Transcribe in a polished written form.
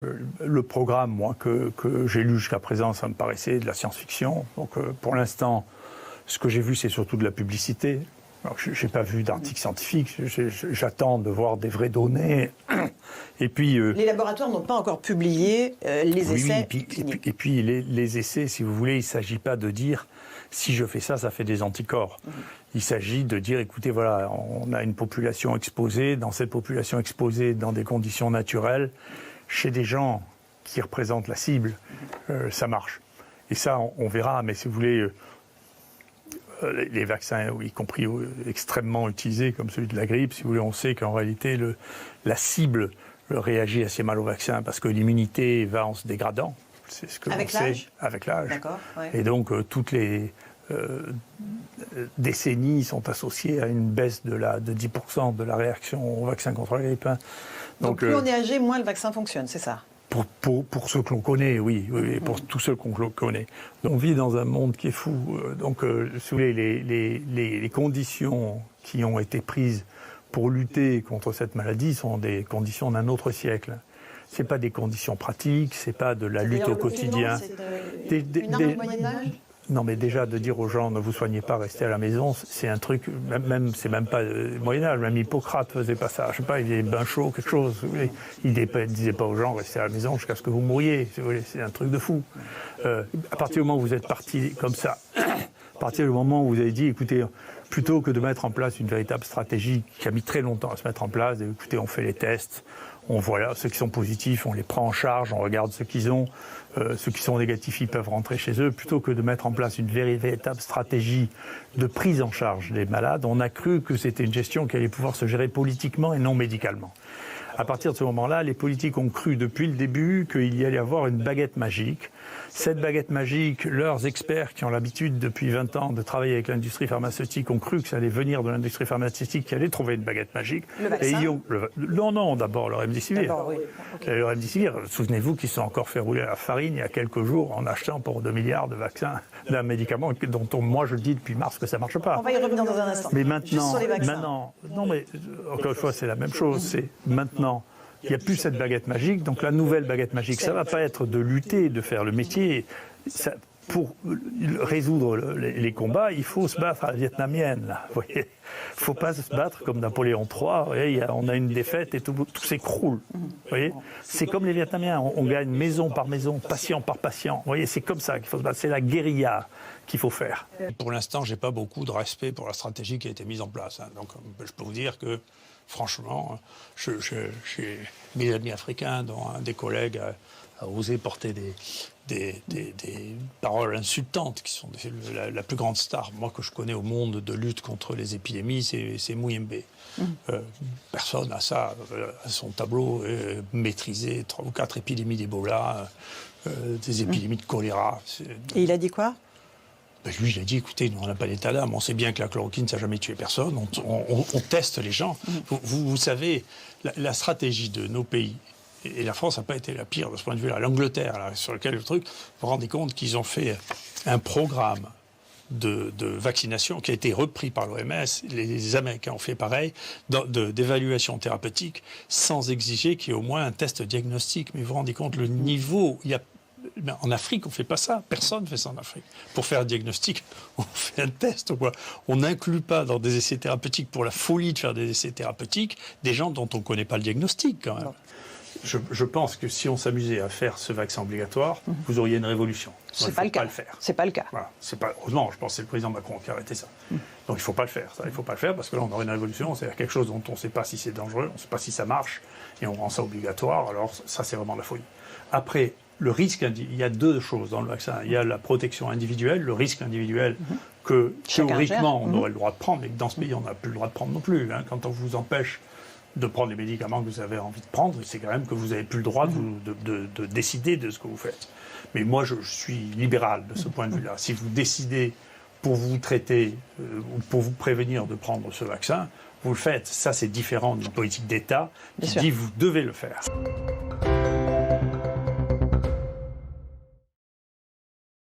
Le programme, moi, que j'ai lu jusqu'à présent, ça me paraissait de la science-fiction. Donc, pour l'instant, ce que j'ai vu, c'est surtout de la publicité. Je n'ai pas vu d'article scientifique. J'attends de voir des vraies données. Et puis, les laboratoires n'ont pas encore publié les essais cliniques. Et puis, les essais, si vous voulez, il ne s'agit pas de dire si je fais ça, ça fait des anticorps. Il s'agit de dire, écoutez, voilà, on a une population exposée. Dans cette population exposée, dans des conditions naturelles, chez des gens qui représentent la cible, ça marche. Et ça, on verra. Mais si vous voulez, les vaccins, y compris extrêmement utilisés, comme celui de la grippe, si vous voulez, on sait qu'en réalité, la cible réagit assez mal au vaccin parce que l'immunité va en se dégradant. C'est ce que avec l'âge. Avec l'âge. D'accord. Ouais. Et donc, toutes les décennies sont associées à une baisse de 10% de la réaction au vaccin contre la grippe. Donc plus on est âgé, moins le vaccin fonctionne, c'est ça? Pour ceux que l'on connaît, oui, pour tous ceux qu'on connaît. On vit dans un monde qui est fou. Donc, si vous voulez, les conditions qui ont été prises pour lutter contre cette maladie sont des conditions d'un autre siècle. C'est pas des conditions pratiques, c'est pas de la lutte au quotidien. Une arme au Moyen-Âge ? Non, mais déjà, de dire aux gens, ne vous soignez pas, restez à la maison, c'est un truc, c'est même pas Moyen-Âge, même Hippocrate faisait pas ça. Je sais pas, il faisait bain chaud, quelque chose. Il disait pas aux gens, restez à la maison jusqu'à ce que vous mouriez. C'est un truc de fou. À partir du moment où vous êtes parti comme ça, à partir du moment où vous avez dit, écoutez, plutôt que de mettre en place une véritable stratégie qui a mis très longtemps à se mettre en place, écoutez, on fait les tests, on voit là, ceux qui sont positifs, on les prend en charge, on regarde ceux qu'ils ont. Ceux qui sont négatifs, ils peuvent rentrer chez eux. Plutôt que de mettre en place une véritable stratégie de prise en charge des malades, on a cru que c'était une gestion qui allait pouvoir se gérer politiquement et non médicalement. À partir de ce moment-là, les politiques ont cru depuis le début qu'il y allait avoir une baguette magique. Cette baguette magique, leurs experts qui ont l'habitude depuis 20 ans de travailler avec l'industrie pharmaceutique ont cru que ça allait venir de l'industrie pharmaceutique qui allait trouver une baguette magique. Le vaccin ? Non, d'abord le remdesivir. D'abord, oui. Okay. Le remdesivir, souvenez-vous qu'ils sont encore fait rouler à la farine il y a quelques jours en achetant pour 2 milliards de vaccins d'un médicament dont moi je dis depuis mars que ça ne marche pas. On va y revenir dans un instant. Mais maintenant, juste sur les vaccins. Non mais encore une fois c'est la même chose, c'est maintenant. Il n'y a plus cette baguette magique, donc la nouvelle baguette magique, ça ne va pas être de lutter, de faire le métier. Ça, pour résoudre les combats, il faut se battre à la vietnamienne. Il ne faut pas se battre comme Napoléon III. Voyez, on a une défaite et tout s'écroule. C'est comme les Vietnamiens, on gagne maison par maison, patient par patient. Voyez, c'est comme ça qu'il faut se battre. C'est la guérilla qu'il faut faire. Pour l'instant, je n'ai pas beaucoup de respect pour la stratégie qui a été mise en place. Donc, je peux vous dire que franchement, j'ai mes amis africains, dont un des collègues a osé porter des paroles insultantes, qui sont la plus grande star, moi, que je connais au monde de lutte contre les épidémies, c'est Muyembe. Personne n'a ça à son tableau, maîtriser 3 ou 4 épidémies d'Ebola, des épidémies de choléra. Et il a dit quoi ? Lui, il a dit, écoutez, nous, on n'a pas d'état d'âme, on sait bien que la chloroquine, ça n'a jamais tué personne, on teste les gens. Vous savez, la stratégie de nos pays, et la France n'a pas été la pire de ce point de vue-là, l'Angleterre, là, sur lequel le truc, vous vous rendez compte qu'ils ont fait un programme de vaccination qui a été repris par l'OMS, les Américains ont fait pareil, d'évaluation thérapeutique, sans exiger qu'il y ait au moins un test diagnostique. Mais vous vous rendez compte, le niveau, il y a... En Afrique, on ne fait pas ça. Personne ne fait ça en Afrique. Pour faire un diagnostic, on fait un test. On n'inclut pas dans des essais thérapeutiques, pour la folie de faire des essais thérapeutiques, des gens dont on ne connaît pas le diagnostic, quand même. Je pense que si on s'amusait à faire ce vaccin obligatoire, vous auriez une révolution. C'est pas le cas. C'est pas le cas. Voilà. Heureusement, je pense que c'est le président Macron qui a arrêté ça. Donc il ne faut pas le faire. Il ne faut pas le faire parce que là, on aurait une révolution. C'est quelque chose dont on ne sait pas si c'est dangereux, on ne sait pas si ça marche, et on rend ça obligatoire. Alors ça, c'est vraiment de la folie. Après, le risque, il y a 2 choses dans le vaccin. Il y a la protection individuelle, le risque individuel que théoriquement on aurait le droit de prendre, mais que dans ce pays on n'a plus le droit de prendre non plus. Quand on vous empêche de prendre les médicaments que vous avez envie de prendre, c'est quand même que vous n'avez plus le droit de décider de ce que vous faites. Mais moi je suis libéral de ce point de vue-là. Si vous décidez pour vous traiter ou pour vous prévenir de prendre ce vaccin, vous le faites. Ça c'est différent d'une politique d'État qui dit vous devez le faire.